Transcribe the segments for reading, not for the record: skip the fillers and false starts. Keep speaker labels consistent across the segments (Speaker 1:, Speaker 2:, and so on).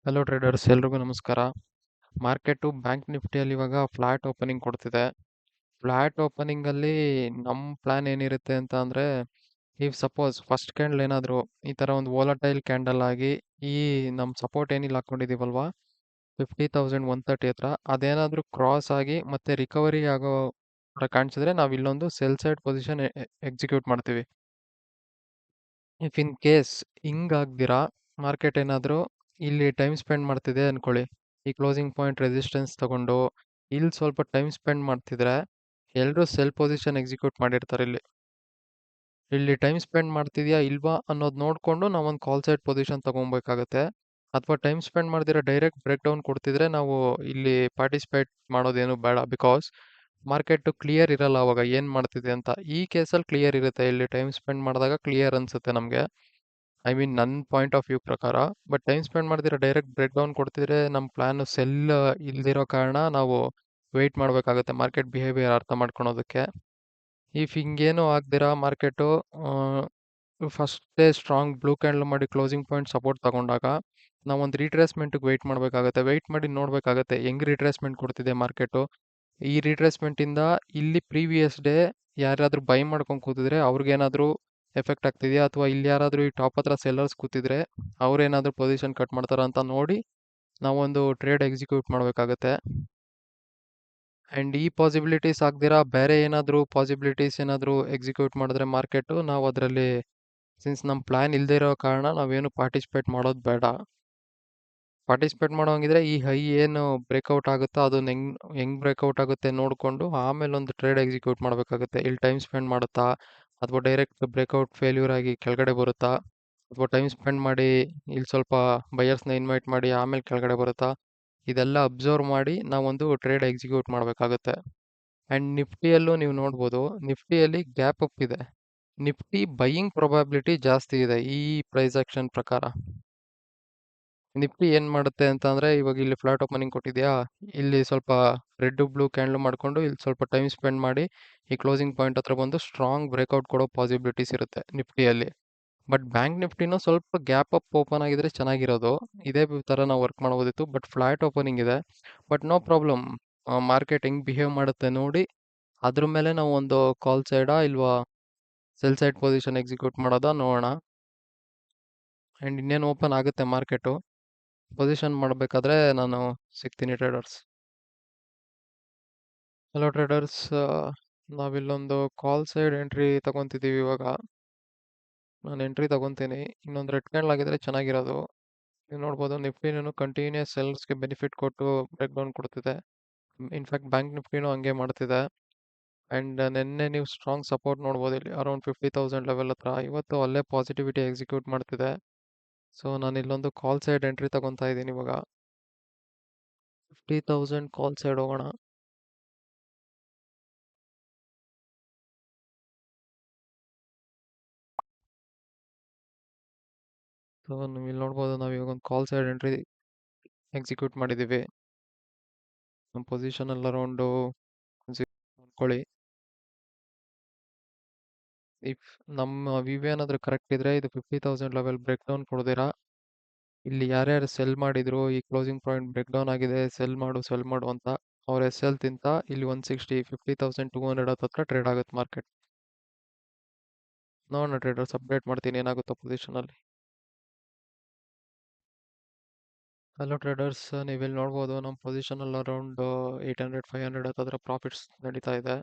Speaker 1: Hello traders, ಎಲ್ರಿಗೂ ನಮಸ್ಕಾರ. Market bank ನಿಫ್ಟಿಯಲ್ಲಿ ಇವಾಗ ಫ್ಲಾಟ್ ಓಪನಿಂಗ್ ಕೊಡ್ತಿದೆ. ಫ್ಲಾಟ್ ಓಪನಿಂಗಲ್ಲಿ ನಮ್ಮ ಪ್ಲಾನ್ ಏನಿರುತ್ತೆ ಅಂತ ಅಂದರೆ, ಈಗ ಸಪೋಸ್ ಫಸ್ಟ್ ಕ್ಯಾಂಡಲ್ ಏನಾದರೂ ಈ ಥರ ಒಂದು ವೋಲಟೈಲ್ ಕ್ಯಾಂಡಲ್ ಆಗಿ ಈ ನಮ್ಮ ಸಪೋರ್ಟ್ ಏನಿಲ್ಲ ಹಾಕ್ಕೊಂಡಿದ್ದೀವಲ್ವಾ 50,130 ಹತ್ರ ಅದೇನಾದರೂ ಕ್ರಾಸ್ ಆಗಿ ಮತ್ತೆ ರಿಕವರಿ ಆಗೋ ಥರ ಕಾಣಿಸಿದ್ರೆ ನಾವು ಇಲ್ಲೊಂದು ಸೆಲ್ ಸೈಡ್ ಪೊಸಿಷನ್ ಎಕ್ಸಿಕ್ಯೂಟ್ ಮಾಡ್ತೀವಿ. ಇಫ್ ಇನ್ ಕೇಸ್ ಹಿಂಗಾಗ್ದಿರಾ ಮಾರ್ಕೆಟ್ ಏನಾದರೂ ಇಲ್ಲಿ ಟೈಮ್ ಸ್ಪೆಂಡ್ ಮಾಡ್ತಿದೆ ಅನ್ಕೊಳ್ಳಿ, ಈ ಕ್ಲೋಸಿಂಗ್ ಪಾಯಿಂಟ್ ರೆಸಿಸ್ಟೆನ್ಸ್ ತಗೊಂಡು ಇಲ್ಲಿ ಸ್ವಲ್ಪ ಟೈಮ್ ಸ್ಪೆಂಡ್ ಮಾಡ್ತಿದ್ರೆ ಎಲ್ಲರೂ ಸೆಲ್ ಪೊಸಿಷನ್ ಎಕ್ಸಿಕ್ಯೂಟ್ ಮಾಡಿರ್ತಾರೆ. ಇಲ್ಲಿ ಟೈಮ್ ಸ್ಪೆಂಡ್ ಮಾಡ್ತಿದ್ಯಾ ಇಲ್ವಾ ಅನ್ನೋದು ನೋಡಿಕೊಂಡು ನಾವೊಂದು ಕಾಲ್ ಸೈಡ್ ಪೊಸಿಷನ್ ತಗೊಬೇಕಾಗತ್ತೆ. ಅಥವಾ ಟೈಮ್ ಸ್ಪೆಂಡ್ ಮಾಡ್ದಿರ ಡೈರೆಕ್ಟ್ ಬ್ರೇಕ್ ಡೌನ್ ಕೊಡ್ತಿದ್ರೆ ನಾವು ಇಲ್ಲಿ ಪಾರ್ಟಿಸಿಪೇಟ್ ಮಾಡೋದೇನು ಬೇಡ. ಬಿಕಾಸ್ ಮಾರ್ಕೆಟ್ ಕ್ಲಿಯರ್ ಇರಲ್ಲ ಅವಾಗ ಏನು ಮಾಡ್ತಿದೆ ಅಂತ. ಈ ಕೇಸಲ್ಲಿ ಕ್ಲಿಯರ್ ಇರುತ್ತೆ, ಇಲ್ಲಿ ಟೈಮ್ ಸ್ಪೆಂಡ್ ಮಾಡಿದಾಗ ಕ್ಲಿಯರ್ ಅನ್ಸುತ್ತೆ ನಮಗೆ. ಐ ಮೀನ್ ನನ್ನ ಪಾಯಿಂಟ್ ಆಫ್ ವ್ಯೂ ಪ್ರಕಾರ. ಬಟ್ ಟೈಮ್ ಸ್ಪೆಂಡ್ ಮಾಡ್ದಿರ ಡೈರೆಕ್ಟ್ ಬ್ರೇಕ್ ಡೌನ್ ಕೊಡ್ತಿದ್ರೆ ನಮ್ಮ ಪ್ಲಾನ್ ಸೆಲ್ ಇಲ್ದಿರೋ ಕಾರಣ ನಾವು ವೆಯ್ಟ್ ಮಾಡಬೇಕಾಗುತ್ತೆ ಮಾರ್ಕೆಟ್ ಬಿಹೇವಿಯರ್ ಅರ್ಥ ಮಾಡ್ಕೊಳೋದಕ್ಕೆ. ಇಫ್ ಹಿಂಗೇನು ಆಗ್ದಿರಾ ಮಾರ್ಕೆಟು ಫಸ್ಟೇ ಸ್ಟ್ರಾಂಗ್ ಬ್ಲೂ ಕ್ಯಾಂಡಲ್ ಮಾಡಿ ಕ್ಲೋಸಿಂಗ್ ಪಾಯಿಂಟ್ ಸಪೋರ್ಟ್ ತಗೊಂಡಾಗ ನಾವೊಂದು ರಿಟ್ರೇಸ್ಮೆಂಟ್ಗೆ ವೆಯ್ಟ್ ಮಾಡಬೇಕಾಗತ್ತೆ. ವೆಯ್ಟ್ ಮಾಡಿ ನೋಡಬೇಕಾಗತ್ತೆ ಹೆಂಗೆ ರಿಟ್ರೇಸ್ಮೆಂಟ್ ಕೊಡ್ತಿದೆ ಮಾರ್ಕೆಟು. ಈ ರಿಟ್ರೇಸ್ಮೆಂಟಿಂದ ಇಲ್ಲಿ ಪ್ರೀವಿಯಸ್ ಡೇ ಯಾರಾದರೂ ಬೈ ಮಾಡ್ಕೊಂಡು ಕೂತಿದ್ರೆ ಅವ್ರಿಗೇನಾದರೂ ಎಫೆಕ್ಟ್ ಆಗ್ತಿದೆಯಾ, ಅಥವಾ ಇಲ್ಲಿ ಯಾರಾದರೂ ಈ ಟಾಪ್ ಹತ್ರ ಸೆಲ್ಲರ್ಸ್ ಕೂತಿದ್ರೆ ಅವ್ರೇನಾದರೂ ಪೊಸಿಷನ್ ಕಟ್ ಮಾಡ್ತಾರ ಅಂತ ನೋಡಿ ನಾವೊಂದು ಟ್ರೇಡ್ ಎಕ್ಸಿಕ್ಯೂಟ್ ಮಾಡಬೇಕಾಗತ್ತೆ. ಆ್ಯಂಡ್ ಈ ಪಾಸಿಬಿಲಿಟೀಸ್ ಆಗ್ದಿರಾ ಬೇರೆ ಏನಾದರೂ ಪಾಸಿಬಿಲಿಟೀಸ್ ಏನಾದರೂ ಎಕ್ಸಿಕ್ಯೂಟ್ ಮಾಡಿದ್ರೆ ಮಾರ್ಕೆಟು ನಾವು ಅದರಲ್ಲಿ ಸಿನ್ಸ್ ನಮ್ಮ ಪ್ಲಾನ್ ಇಲ್ಲದೆ ಇರೋ ಕಾರಣ ನಾವೇನು ಪಾರ್ಟಿಸಿಪೇಟ್ ಮಾಡೋದು ಬೇಡ. ಪಾರ್ಟಿಸಿಪೇಟ್ ಮಾಡೋಂಗಿದ್ರೆ ಈ ಹೈ ಏನು ಬ್ರೇಕ್ಔಟ್ ಆಗುತ್ತೋ ಅದನ್ನ ಹೆಂಗ್ ಬ್ರೇಕ್ಔಟ್ ಆಗುತ್ತೆ ನೋಡಿಕೊಂಡು ಆಮೇಲೆ ಒಂದು ಟ್ರೇಡ್ ಎಕ್ಸಿಕ್ಯೂಟ್ ಮಾಡಬೇಕಾಗುತ್ತೆ. ಇಲ್ಲಿ ಟೈಮ್ ಸ್ಪೆಂಡ್ ಮಾಡುತ್ತಾ ಅಥವಾ ಡೈರೆಕ್ಟ್ ಬ್ರೇಕ್ಔಟ್ ಫೇಲ್ಯೂರ್ ಆಗಿ ಕೆಳಗಡೆ ಬರುತ್ತಾ, ಅಥವಾ ಟೈಮ್ ಸ್ಪೆಂಡ್ ಮಾಡಿ ಇಲ್ಲಿ ಸ್ವಲ್ಪ ಬಯರ್ಸ್ನ ಇನ್ವೈಟ್ ಮಾಡಿ ಆಮೇಲೆ ಕೆಳಗಡೆ ಬರುತ್ತಾ, ಇದೆಲ್ಲ ಅಬ್ಸರ್ವ್ ಮಾಡಿ ನಾವೊಂದು ಟ್ರೇಡ್ ಎಕ್ಸಿಕ್ಯೂಟ್ ಮಾಡಬೇಕಾಗುತ್ತೆ. ಆ್ಯಂಡ್ ನಿಫ್ಟಿಯಲ್ಲೂ ನೀವು ನೋಡ್ಬೋದು, ನಿಫ್ಟಿಯಲ್ಲಿ ಗ್ಯಾಪ್ ಅಪ್ ಇದೆ. ನಿಫ್ಟಿ ಬೈಯಿಂಗ್ ಪ್ರೊಬಾಬಿಲಿಟಿ ಜಾಸ್ತಿ ಇದೆ ಈ ಪ್ರೈಸ್ ಆಕ್ಷನ್ ಪ್ರಕಾರ. ನಿಫ್ಟಿ ಏನ್ ಮಾಡುತ್ತೆ ಅಂತ ಅಂದ್ರೆ, ಇವಾಗ ಇಲ್ಲಿ ಫ್ಲಾಟ್ ಓಪನಿಂಗ್ ಕೊಟ್ಟಿದ್ಯಾ, ಇಲ್ಲಿ ಸ್ವಲ್ಪ ರೆಡ್ ಬ್ಲೂ ಕ್ಯಾಂಡಲ್ ಮಾಡ್ಕೊಂಡು ಇಲ್ಲಿ ಸ್ವಲ್ಪ ಟೈಮ್ ಸ್ಪೆಂಡ್ ಮಾಡಿ ಈ ಕ್ಲೋಸಿಂಗ್ ಪಾಯಿಂಟ್ ಹತ್ರ ಬಂದು ಸ್ಟ್ರಾಂಗ್ ಬ್ರೇಕ್ಔಟ್ ಕೊಡೋ ಪಾಸಿಬಿಲಿಟೀಸ್ ಇರುತ್ತೆ ನಿಫ್ಟಿಯಲ್ಲಿ. ಬಟ್ ಬ್ಯಾಂಕ್ ನಿಫ್ಟಿನೂ ಸ್ವಲ್ಪ ಗ್ಯಾಪ್ ಅಪ್ ಓಪನ್ ಆಗಿದ್ರೆ ಚೆನ್ನಾಗಿರೋದು. ಇದೇ ತರ ನಾವು ವರ್ಕ್ ಮಾಡ್ಬೋದಿತ್ತು. ಬಟ್ ಫ್ಲಾಟ್ ಓಪನಿಂಗ್ ಇದೆ. ಬಟ್ ನೋ ಪ್ರಾಬ್ಲಮ್, ಮಾರ್ಕೆಟ್ ಹೆಂಗ್ ಬಿಹೇವ್ ಮಾಡುತ್ತೆ ನೋಡಿ ಅದ್ರ ಮೇಲೆ ನಾವು ಒಂದು ಕಾಲ್ ಸೈಡಾ ಇಲ್ವಾ ಸೆಲ್ ಸೈಡ್ ಪೊಸಿಷನ್ ಎಕ್ಸಿಕ್ಯೂಟ್ ಮಾಡೋದಾ ನೋಡೋಣ. ಆ್ಯಂಡ್ ಇನ್ನೇನು ಓಪನ್ ಆಗುತ್ತೆ ಮಾರ್ಕೆಟು, ಪೊಸಿಷನ್ ಮಾಡಬೇಕಾದ್ರೆ ನಾನು ಸಿಗ್ತೀನಿ ಟ್ರೇಡರ್ಸ್. ಹಲೋ ಟ್ರೇಡರ್ಸ್, ನಾವಿಲ್ಲೊಂದು ಕಾಲ್ ಸೈಡ್ ಎಂಟ್ರಿ ತಗೊಂತಿದ್ದೀವಿ ಇವಾಗ. ನಾನು ಎಂಟ್ರಿ ತಗೊತೀನಿ. ಇನ್ನೊಂದು ರೆಡ್ ಕ್ಯಾಂಡಲ್ ಆಗಿದ್ರೆ ಚೆನ್ನಾಗಿರೋದು. ನೀವು ನೋಡ್ಬೋದು ನಿಫ್ಟಿನೂ ಕಂಟಿನ್ಯೂಸ್ ಸೆಲ್ಸ್ಗೆ ಬೆನಿಫಿಟ್ ಕೊಟ್ಟು ಬ್ರೇಕ್ ಡೌನ್ ಕೊಡ್ತಿದೆ. ಇನ್ಫ್ಯಾಕ್ಟ್ ಬ್ಯಾಂಕ್ ನಿಫ್ಟಿನೂ ಹಂಗೆ ಮಾಡ್ತಿದೆ. ಆ್ಯಂಡ್ ನಿನ್ನೆ ನೀವು ಸ್ಟ್ರಾಂಗ್ ಸಪೋರ್ಟ್ ನೋಡ್ಬೋದು ಇಲ್ಲಿ ಅರೌಂಡ್ 50,000 ಲೆವೆಲ್ ಹತ್ರ. ಇವತ್ತು ಅಲ್ಲೇ ಪಾಸಿಟಿವಿಟಿ ಎಕ್ಸಿಕ್ಯೂಟ್ ಮಾಡ್ತಿದೆ. ಸೊ ನಾನು ಇಲ್ಲೊಂದು ಕಾಲ್ ಸೈಡ್ ಎಂಟ್ರಿ ತಗೊತಾ ಇದ್ದೀನಿ ಇವಾಗ. 50,000 ಕಾಲ್ ಸೈಡ್ ಹೋಗೋಣ. ಸೊ ನೀವು ಇಲ್ಲಿ ನೋಡ್ಬೋದು, ನಾವು ಇವಾಗ ಒಂದು ಕಾಲ್ ಸೈಡ್ ಎಂಟ್ರಿ ಎಕ್ಸಿಕ್ಯೂಟ್ ಮಾಡಿದ್ದೀವಿ. ನಮ್ಮ ಪೊಸಿಷನ್ ಅಲ್ಲಿ ಅರೌಂಡು ಅನ್ಕೊಳ್ಳಿ. ಇಫ್ ನಮ್ಮ ವಿವಿ ಏನಾದರೂ ಕರೆಕ್ಟ್ ಇದ್ರೆ ಇದು 50,000 ಲೆವೆಲ್ ಬ್ರೇಕ್ ಡೌನ್ ಕೊಡ್ದಿರಾ ಇಲ್ಲಿ ಯಾರ್ಯಾರು ಸೆಲ್ ಮಾಡಿದ್ರು, ಈ ಕ್ಲೋಸಿಂಗ್ ಪಾಯಿಂಟ್ ಬ್ರೇಕ್ ಡೌನ್ ಆಗಿದೆ ಸೆಲ್ ಮಾಡು ಅಂತ ಅವ್ರ ಎಸ್ ಎಲ್ ತಿಂತ ಇಲ್ಲಿ 160 50,200 ಹತ್ರ ಟ್ರೇಡ್ ಆಗುತ್ತೆ ಮಾರ್ಕೆಟ್. ನೋಡೋಣ ಟ್ರೇಡರ್ಸ್, ಅಪ್ಡೇಟ್ ಮಾಡ್ತೀನಿ ಏನಾಗುತ್ತೋ ಪೊಸಿಷನ್ ಅಲ್ಲಿ. ಹಲೋ ಟ್ರೇಡರ್ಸ್, ನೀವಿಲ್ಲಿ ನೋಡ್ಬೋದು ನಮ್ಮ ಪೊಸಿಷನ್ ಅಲ್ಲಿ ಅರೌಂಡ್ 800 500 ಹತ್ತಿರ ಪ್ರಾಫಿಟ್ಸ್ ನಡೀತಾ ಇದೆ.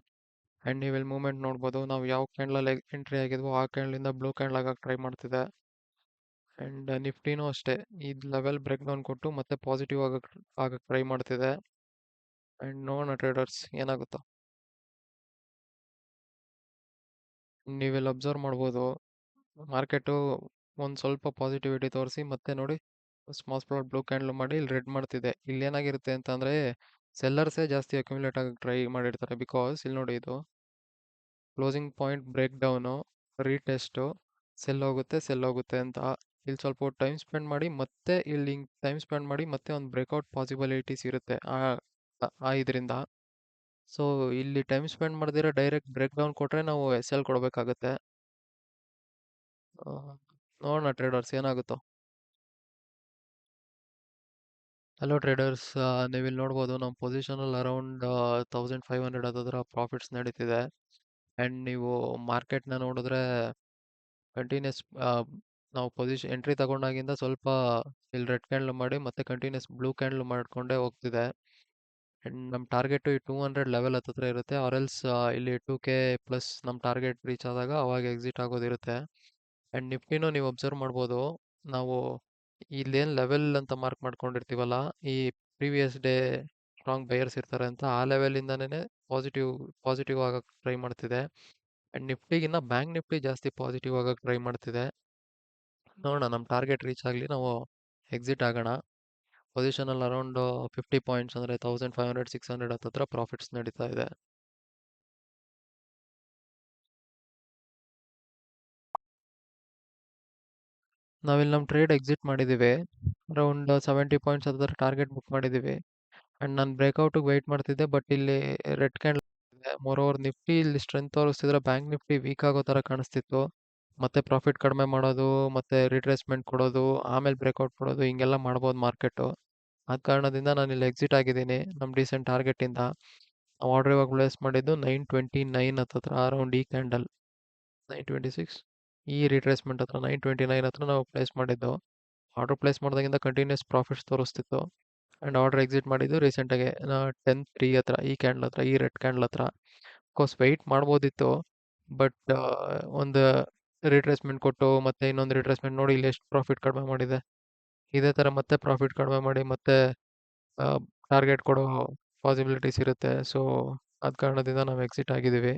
Speaker 1: ಆ್ಯಂಡ್ ನೀವು ಇಲ್ಲಿ ಮೂವ್ಮೆಂಟ್ ನೋಡ್ಬೋದು, ನಾವು ಯಾವ ಕ್ಯಾಂಡಲಲ್ಲಿ ಎಂಟ್ರಿ ಆಗಿದ್ವೋ ಆ ಕ್ಯಾಂಡಲಿಂದ ಬ್ಲೂ ಕ್ಯಾಂಡಲ್ ಆಗಕ್ಕೆ ಟ್ರೈ ಮಾಡ್ತಿದೆ. ಆ್ಯಂಡ್ ನಿಫ್ಟಿನೂ ಅಷ್ಟೇ, ಈ ಲೆವೆಲ್ ಬ್ರೇಕ್ ಡೌನ್ ಕೊಟ್ಟು ಮತ್ತೆ ಪಾಸಿಟಿವ್ ಆಗಕ್ಕೆ ಟ್ರೈ ಮಾಡ್ತಿದೆ. ಆ್ಯಂಡ್ ನೋಡೋಣ ಟ್ರೇಡರ್ಸ್ ಏನಾಗುತ್ತೋ. ನೀವೆಲ್ಲ ಅಬ್ಸರ್ವ್ ಮಾಡ್ಬೋದು, ಮಾರ್ಕೆಟು ಒಂದು ಸ್ವಲ್ಪ ಪಾಸಿಟಿವಿಟಿ ತೋರಿಸಿ ಮತ್ತೆ ನೋಡಿ ಸ್ಮಾಲ್ ಬ್ಲೂ ಕ್ಯಾಂಡಲ್ ಮಾಡಿ ಇಲ್ಲಿ ರೆಡ್ ಮಾಡ್ತಿದೆ. ಇಲ್ಲಿ ಏನಾಗಿರುತ್ತೆ ಅಂತಂದರೆ ಸೆಲ್ಲರ್ಸೇ ಜಾಸ್ತಿ ಅಕ್ಯುಮುಲೇಟ್ ಆಗಕ್ಕೆ ಟ್ರೈ ಮಾಡಿರ್ತಾರೆ. ಬಿಕಾಸ್ ಇಲ್ಲಿ ನೋಡಿ, ಇದು closing point break down retest sell ಹೋಗುತ್ತೆ ಅಂತ ಇಲ್ಲಿ ಸ್ವಲ್ಪ ಟೈಮ್ ಸ್ಪೆಂಡ್ ಮಾಡಿ ಮತ್ತೆ ಇಲ್ಲಿ ಟೈಮ್ ಸ್ಪೆಂಡ್ ಮಾಡಿ ಮತ್ತೆ ಒಂದು ಬ್ರೇಕ್ಔಟ್ ಪಾಸಿಬಿಲಿಟೀಸ್ ಇರುತ್ತೆ ಆ ಇದರಿಂದ. ಸೊ ಇಲ್ಲಿ ಟೈಮ್ ಸ್ಪೆಂಡ್ ಮಾಡಿದಿರ ಡೈರೆಕ್ಟ್ ಬ್ರೇಕ್ ಡೌನ್ ಕೊಟ್ಟರೆ ನಾವು ಎಸ್ ಎಲ್ ಕೊಡಬೇಕಾಗತ್ತೆ. ನೋಡೋಣ ಟ್ರೇಡರ್ಸ್ ಏನಾಗುತ್ತೋ. ಹಲೋ ಟ್ರೇಡರ್ಸ್, ನೀವಿಲ್ಲಿ ನೋಡ್ಬೋದು ನಮ್ಮ ಪೊಸಿಷನಲ್ಲಿ ಅರೌಂಡ್ 1500 ಹತ್ತಿರ ಪ್ರಾಫಿಟ್ಸ್ ನಡೀತಿದೆ. ಆ್ಯಂಡ್ ನೀವು ಮಾರ್ಕೆಟ್ನ ನೋಡಿದ್ರೆ ಕಂಟಿನ್ಯೂಸ್ ನಾವು ಎಂಟ್ರಿ ತಗೊಂಡಾಗಿಂದ ಸ್ವಲ್ಪ ಇಲ್ಲಿ ರೆಡ್ ಕ್ಯಾಂಡಲ್ ಮಾಡಿ ಮತ್ತೆ ಕಂಟಿನ್ಯೂಸ್ ಬ್ಲೂ ಕ್ಯಾಂಡಲ್ ಮಾಡ್ಕೊಂಡೇ ಹೋಗ್ತಿದೆ. ಆ್ಯಂಡ್ ನಮ್ಮ ಟಾರ್ಗೆಟು ಈ 200 ಲೆವೆಲ್ ಹತ್ತಿರ ಇರುತ್ತೆ, ಆರ್ ಎಲ್ಸ್ ಇಲ್ಲಿ 2K ಪ್ಲಸ್ ನಮ್ಮ ಟಾರ್ಗೆಟ್ ರೀಚ್ ಆದಾಗ ಅವಾಗ ಎಕ್ಸಿಟ್ ಆಗೋದಿರುತ್ತೆ. ಆ್ಯಂಡ್ ನಿಫ್ಟಿನೂ ನೀವು ಅಬ್ಸರ್ವ್ ಮಾಡ್ಬೋದು, ನಾವು ಇಲ್ಲೇನು ಲೆವೆಲ್ ಅಂತ ಮಾರ್ಕ್ ಮಾಡ್ಕೊಂಡಿರ್ತೀವಲ್ಲ, ಈ ಪ್ರೀವಿಯಸ್ ಡೇ ಸ್ಟ್ರಾಂಗ್ ಬೈಯರ್ಸ್ ಇರ್ತಾರೆ ಅಂತ ಆ ಲೆವೆಲಿಂದನೇ ಪಾಸಿಟಿವ್ ಪಾಸಿಟಿವ್ ಆಗಕ್ಕೆ ಟ್ರೈ ಮಾಡ್ತಿದೆ. ಆ್ಯಂಡ್ ನಿಫ್ಟಿಗಿನ್ನ ಬ್ಯಾಂಕ್ ನಿಫ್ಟಿ ಜಾಸ್ತಿ ಪಾಸಿಟಿವ್ ಆಗಕ್ಕೆ ಟ್ರೈ ಮಾಡ್ತಿದೆ. ನೋಡೋಣ, ನಮ್ಮ ಟಾರ್ಗೆಟ್ ರೀಚ್ ಆಗಲಿ, ನಾವು ಎಕ್ಸಿಟ್ ಆಗೋಣ. ಪೊಸಿಷನಲ್ಲಿ ಅರೌಂಡ್ 50 ಪಾಯಿಂಟ್ಸ್ ಅಂದರೆ 1500 600 ಹತ್ತಿರ ಪ್ರಾಫಿಟ್ಸ್ ನಡೀತಾ ಇದೆ. ನಾವಿಲ್ಲಿ ನಮ್ಮ ಟ್ರೇಡ್ ಎಕ್ಸಿಟ್ ಮಾಡಿದ್ದೀವಿ. ಅರೌಂಡ್ 70 ಪಾಯಿಂಟ್ಸ್ ಹತ್ತಿರ ಟಾರ್ಗೆಟ್ ಬುಕ್ ಮಾಡಿದ್ದೀವಿ. ಆ್ಯಂಡ್ ನಾನು ಬ್ರೇಕ್ಔಟಿಗೆ ವೆಯ್ಟ್ ಮಾಡ್ತಿದ್ದೆ, ಬಟ್ ಇಲ್ಲಿ ರೆಡ್ ಕ್ಯಾಂಡಲ್ ಇದೆ. ಮೋರ್ ಓವರ್ ನಿಫ್ಟಿ ಇಲ್ಲಿ ಸ್ಟ್ರೆಂತ್ ತೋರಿಸ್ತಿದ್ರೆ ಬ್ಯಾಂಕ್ ನಿಫ್ಟಿ ವೀಕ್ ಆಗೋ ಥರ ಕಾಣಿಸ್ತಿತ್ತು. ಮತ್ತೆ ಪ್ರಾಫಿಟ್ ಕಡಿಮೆ ಮಾಡೋದು, ಮತ್ತೆ ರಿಟ್ರೇಸ್ಮೆಂಟ್ ಕೊಡೋದು, ಆಮೇಲೆ ಬ್ರೇಕ್ಔಟ್ ಕೊಡೋದು, ಹಿಂಗೆಲ್ಲ ಮಾಡ್ಬೋದು ಮಾರ್ಕೆಟು. ಆದ ಕಾರಣದಿಂದ ನಾನು ಇಲ್ಲಿ ಎಕ್ಸಿಟ್ ಆಗಿದ್ದೀನಿ ನಮ್ಮ ಡೀಸೆಂಟ್ ಟಾರ್ಗೆಟಿಂದ. ಆರ್ಡರ್ ಇವಾಗ ಪ್ಲೇಸ್ ಮಾಡಿದ್ದು 929 ಹತ್ತಿರ, ಅರೌಂಡ್ ಈ ಕ್ಯಾಂಡಲ್ 926 ಈ ರಿಟ್ರೇಸ್ಮೆಂಟ್ ಹತ್ರ 929 ಹತ್ರ ನಾವು ಪ್ಲೇಸ್ ಮಾಡಿದ್ದು. ಆರ್ಡರ್ ಪ್ಲೇಸ್ ಮಾಡಿದಾಗಿಂದ ಕಂಟಿನ್ಯೂಸ್ ಪ್ರಾಫಿಟ್ಸ್ ತೋರಿಸ್ತಿತ್ತು. ಆ್ಯಂಡ್ ಆರ್ಡರ್ ಎಕ್ಸಿಟ್ ಮಾಡಿದ್ದು ರೀಸೆಂಟಾಗಿ 10-3 ಹತ್ರ, ಈ ಕ್ಯಾಂಡಲ್ ಹತ್ರ, ಈ ರೆಡ್ ಕ್ಯಾಂಡಲ್ ಹತ್ರ. ಕೋರ್ಸ್ ವೆಯ್ಟ್ ಮಾಡ್ಬೋದಿತ್ತು, ಬಟ್ ಒಂದು ರಿಟ್ರೇಸ್ಮೆಂಟ್ ಕೊಟ್ಟು ಮತ್ತೆ ಇನ್ನೊಂದು ರಿಟ್ರೇಸ್ಮೆಂಟ್ ನೋಡಿ ಇಲ್ಲಿ ಎಷ್ಟು ಪ್ರಾಫಿಟ್ ಕಡಿಮೆ ಮಾಡಿದೆ. ಇದೇ ಥರ ಮತ್ತೆ ಪ್ರಾಫಿಟ್ ಕಡಿಮೆ ಮಾಡಿ ಮತ್ತೆ ಟಾರ್ಗೆಟ್ ಕೊಡೋ ಪಾಸಿಬಿಲಿಟೀಸ್ ಇರುತ್ತೆ. ಸೊ ಆದ ಕಾರಣದಿಂದ ನಾವು ಎಕ್ಸಿಟ್ ಆಗಿದ್ದೀವಿ.